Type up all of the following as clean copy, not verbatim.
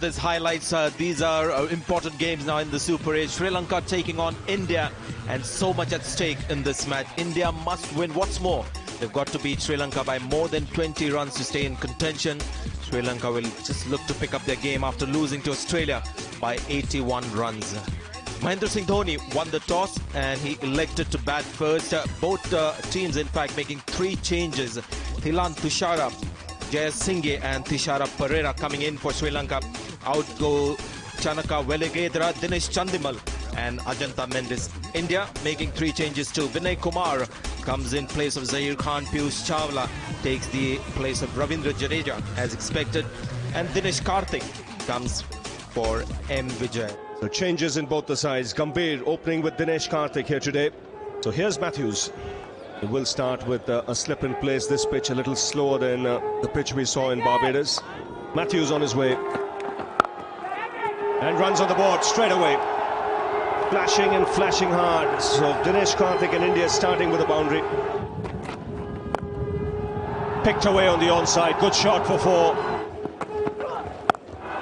These highlights, these are important games now in the Super 8. Sri Lanka taking on India, and so much at stake in this match. India must win. What's more, they've got to beat Sri Lanka by more than 20 runs to stay in contention. Sri Lanka will just look to pick up their game after losing to Australia by 81 runs. M.S.Doni won the toss and he elected to bat first. Both teams, in fact, making 3 changes. Thilan Tushara, Jayasinghe and Tishara Pereira coming in for Sri Lanka. Out go Chanaka Velegedra, Dinesh Chandimal and Ajanta Mendis. India making 3 changes too. Vinay Kumar comes in place of Zahir Khan. Piyush Chawla takes the place of Ravindra Jadeja as expected. And Dinesh Karthik comes for M. Vijay. So changes in both the sides. Gambhir opening with Dinesh Karthik here today. So here's Matthews. He will start with a slip in place. This pitch a little slower than the pitch we saw in Barbados. Matthews on his way. And runs on the board straight away. Flashing and flashing hard. So Dinesh Karthik and India starting with a boundary. Picked away on the onside. Good shot for 4.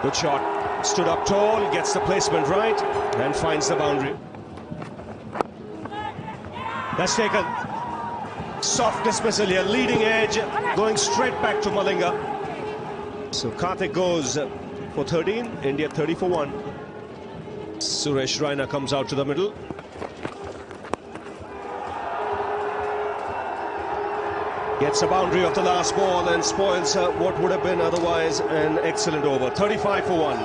Good shot. Stood up tall, gets the placement right and finds the boundary. That's taken. Soft dismissal here, leading edge, going straight back to Malinga. So Karthik goes for 13, India 30 for 1. Suresh Raina comes out to the middle. Gets a boundary of the last ball and spoils what would have been otherwise an excellent over. 35 for 1.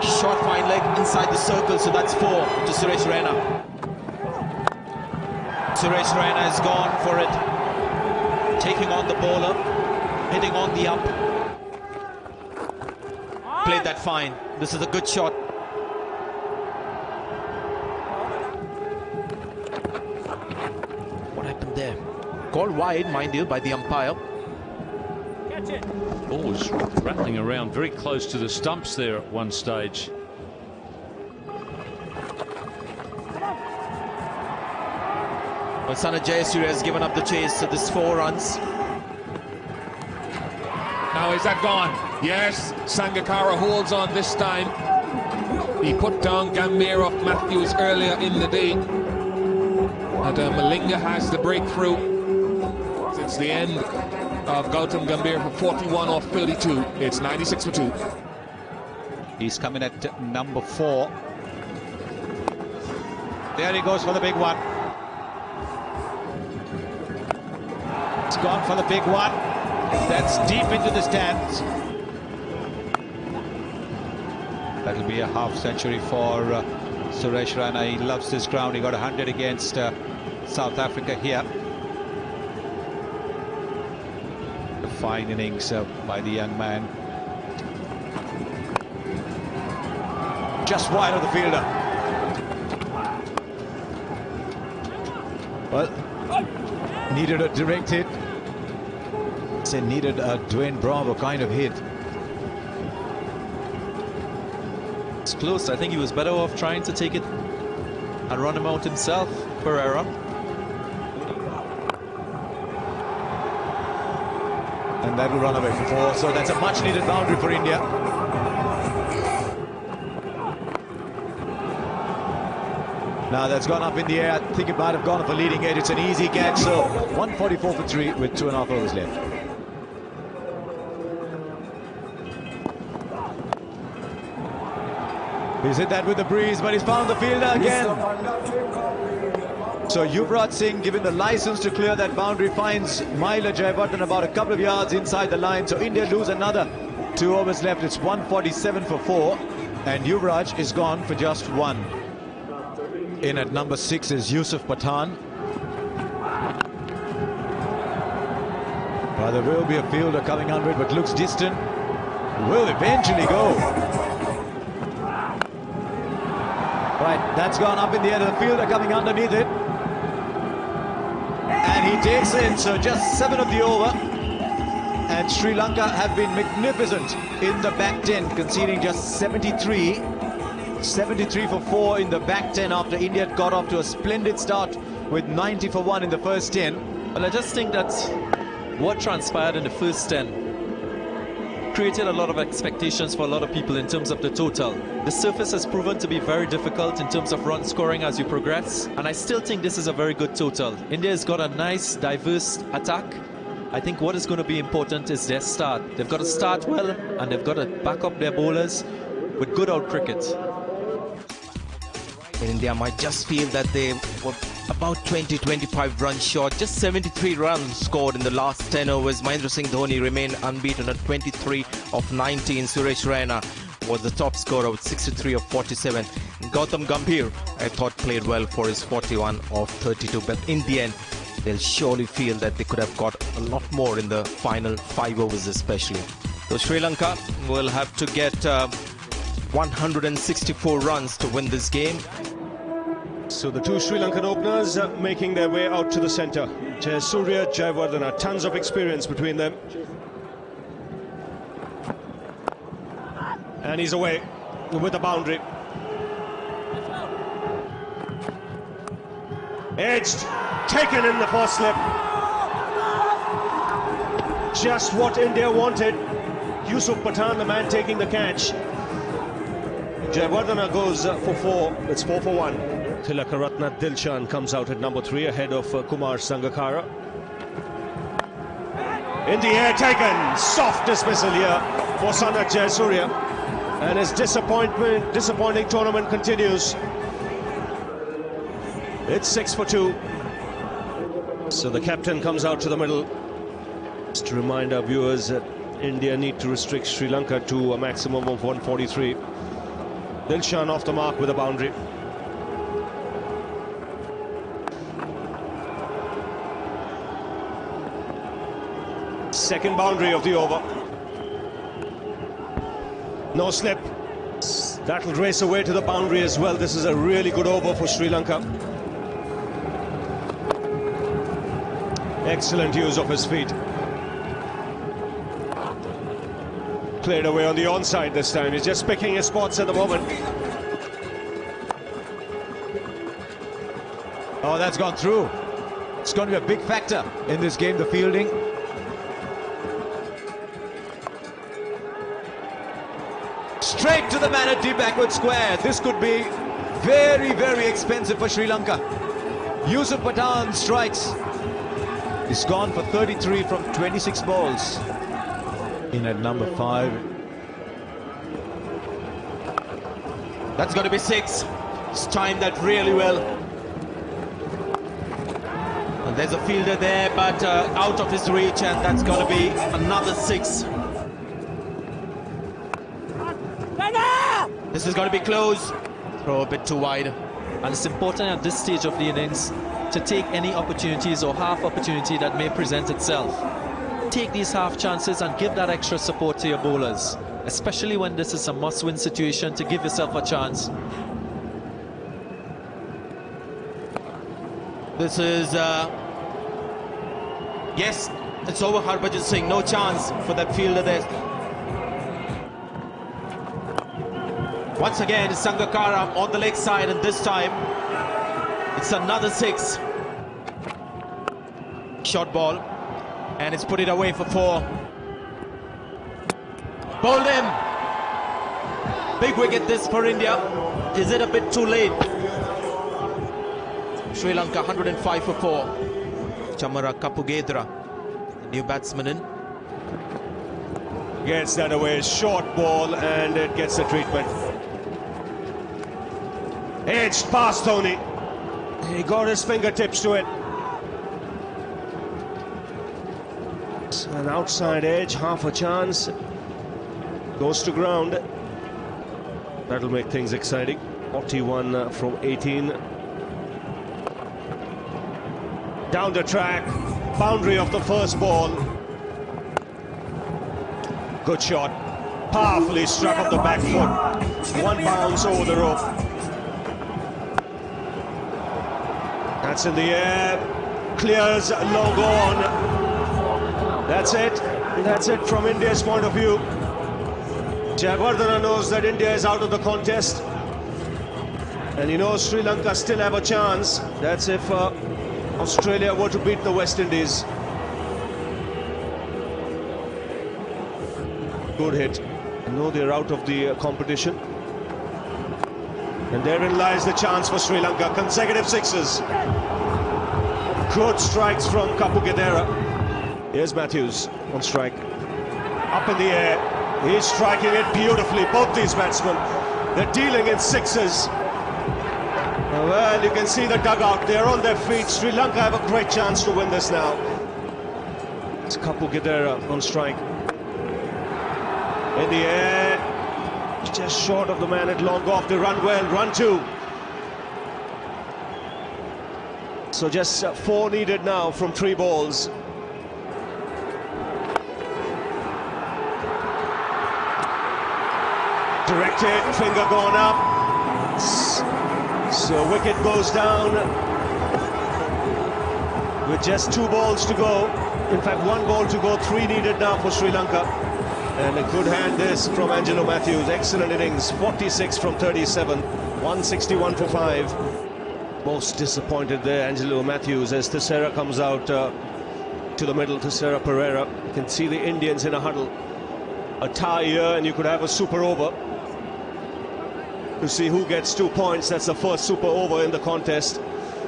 Short fine leg inside the circle, so that's 4 to Suresh Raina. Suresh Raina has gone for it. Taking on the bowler, hitting on the up. Played that fine. This is a good shot. What happened there? Called wide, mind you, by the umpire. Catch it. Ball was rattling around very close to the stumps there at one stage. Well, Sana Jayasuriya has given up the chase, so this 4 runs. Now is that gone? Yes, Sangakkara holds on this time. He put down Gambhir off Matthews earlier in the day. And Malinga has the breakthrough. It's the end of Gautam Gambhir for 41 off 32. It's 96 for 2. He's coming at number 4. There he goes for the big one. It's gone for the big one. That's deep into the stands. That'll be a half century for Suresh Raina. He loves this ground. He got 100 against South Africa here. A fine innings by the young man. Just wide of the fielder. Well, needed a direct hit. Say needed a Dwayne Bravo kind of hit. It's close. I think he was better off trying to take it and run him out himself, Pereira. And that will run away for 4. So that's a much needed boundary for India. Now that's gone up in the air. I think it might have gone for leading edge. It's an easy catch. So 144 for 3 with 2.5 overs left. He's hit that with the breeze, but he's found the fielder again. So Yuvraj Singh, given the license to clear that boundary, finds Mahela Jayawardene about a couple of yards inside the line. So India lose another 2 overs left. It's 147 for 4, and Yuvraj is gone for just 1. In at number 6 is Yusuf Pathan. Well, there will be a fielder coming under it, but looks distant. Will eventually go. Right, that's gone up in the air to the fielder coming underneath it. And he takes it, so just 7 of the over. And Sri Lanka have been magnificent in the back 10, conceding just 73. 73 for 4 in the back 10 after India got off to a splendid start with 90 for 1 in the first 10. Well, I just think that's what transpired in the first 10. created a lot of expectations for a lot of people in terms of the total. The surface has proven to be very difficult in terms of run scoring as you progress, and I still think this is a very good total. India has got a nice, diverse attack. I think what is going to be important is their start. They've got to start well, and they've got to back up their bowlers with good out cricket. India might just feel that they were about 20-25 runs short. Just 73 runs scored in the last 10 overs. M.S.Doni remained unbeaten at 23 of 19. Suresh Raina was the top scorer with 63 of 47. Gautam Gambhir, I thought, played well for his 41 of 32. But in the end, they'll surely feel that they could have got a lot more in the final 5 overs especially. So Sri Lanka will have to get 164 runs to win this game. So the two Sri Lankan openers making their way out to the centre. Jayasuriya, Jayawardene, tons of experience between them. And he's away with the boundary. Edged, taken in the first slip. Just what India wanted. Yusuf Pathan, the man taking the catch. Jayawardene goes for 4. It's 4 for 1. Tilakaratne Dilshan comes out at number 3 ahead of Kumar Sangakkara. In the air, taken. Soft dismissal here for Sanath Jayasuriya. And his disappointing tournament continues. It's 6 for 2. So the captain comes out to the middle. Just to remind our viewers that India need to restrict Sri Lanka to a maximum of 143. Dilshan off the mark with a boundary. Second boundary of the over. No slip. That'll race away to the boundary as well. This is a really good over for Sri Lanka. Excellent use of his feet. Played away on the onside this time. He's just picking his spots at the moment. Oh, that's gone through. It's going to be a big factor in this game, the fielding. Straight to the man at deep backward square. This could be very, very expensive for Sri Lanka. Yusuf Pathan strikes. He's gone for 33 from 26 balls. In at number 5. That's going to be 6. He's timed that really well. And there's a fielder there, but out of his reach, and that's going to be another 6. This is going to be close. Throw a bit too wide. And it's important at this stage of the innings to take any opportunities or half opportunity that may present itself. Take these half chances and give that extra support to your bowlers, especially when this is a must-win situation, to give yourself a chance. This is yes, it's over. Harbhajan Singh, no chance for that fielder there. Once again, Sangakkara on the leg side, and this time it's another 6. Short ball, and it's put it away for 4. Bowled him. Big wicket this for India. Is it a bit too late? Sri Lanka 105 for 4. Chamara Kapugedra, the new batsman in. Gets that away, short ball, and it gets the treatment. Edged past Dhoni. He got his fingertips to it. An outside edge, half a chance. Goes to ground. That'll make things exciting. 41 from 18. Down the track. Boundary of the first ball. Good shot. Powerfully struck off the back foot. 1 bounce over the rope. That's in the air. Clears, long gone. That's it. That's it from India's point of view. Jayawardene knows that India is out of the contest. And he knows Sri Lanka still have a chance. That's if Australia were to beat the West Indies. Good hit. I know they're out of the competition. And therein lies the chance for Sri Lanka. Consecutive sixes. Good strikes from Kapugedera. Here's Matthews on strike. Up in the air. He's striking it beautifully. Both these batsmen, they're dealing in sixes. Well, you can see the dugout. They're on their feet. Sri Lanka have a great chance to win this now. It's Kapugedera on strike. In the air. Just short of the man at long off. They run well. Run two. So just 4 needed now from 3 balls. Directed, finger gone up. So wicket goes down with just 2 balls to go. In fact, 1 ball to go, 3 needed now for Sri Lanka. And a good hand this from Angelo Matthews. Excellent innings, 46 from 37, 161 for 5. Most disappointed there, Angelo Matthews, as Thisara comes out to the middle. Thisara Pereira. You can see the Indians in a huddle. A tie here, and you could have a super over to see who gets 2 points. That's the first super over in the contest.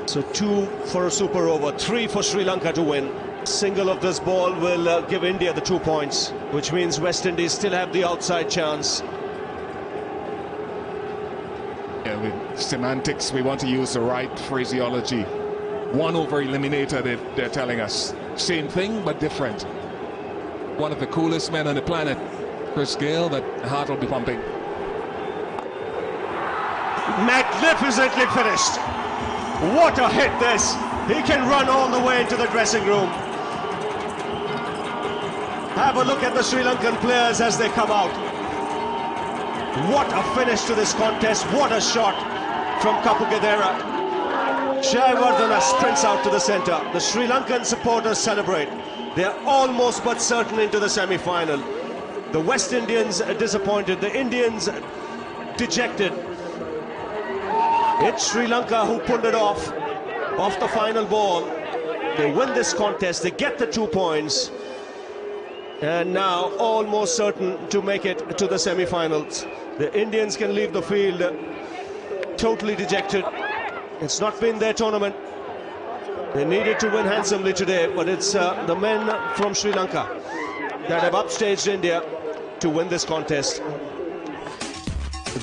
So 2 for a super over, 3 for Sri Lanka to win. Single of this ball will give India the 2 points, which means West Indies still have the outside chance. Yeah, with semantics, we want to use the right phraseology. 1 over eliminator, they're telling us. Same thing, but different. One of the coolest men on the planet, Chris Gayle, but heart will be pumping. Magnificently finished. What a hit this. He can run all the way into the dressing room. Have a look at the Sri Lankan players as they come out. What a finish to this contest. What a shot from Kapugedera. Jayawardene sprints out to the centre. The Sri Lankan supporters celebrate. They're almost but certain into the semi-final. The West Indians are disappointed. The Indians dejected. It's Sri Lanka who pulled it off the final ball. They win this contest. They get the 2 points. And now almost certain to make it to the semi-finals. The Indians can leave the field totally dejected. It's not been their tournament. They needed to win handsomely today, but it's the men from Sri Lanka that have upstaged India to win this contest.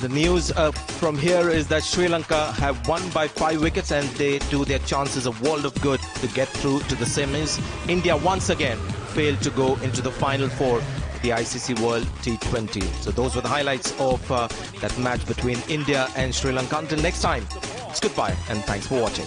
The news from here is that Sri Lanka have won by 5 wickets, and they do their chances a world of good to get through to the semis. India once again failed to go into the final 4 of the ICC World T20. So those were the highlights of that match between India and Sri Lanka. Until next time, it's goodbye and thanks for watching.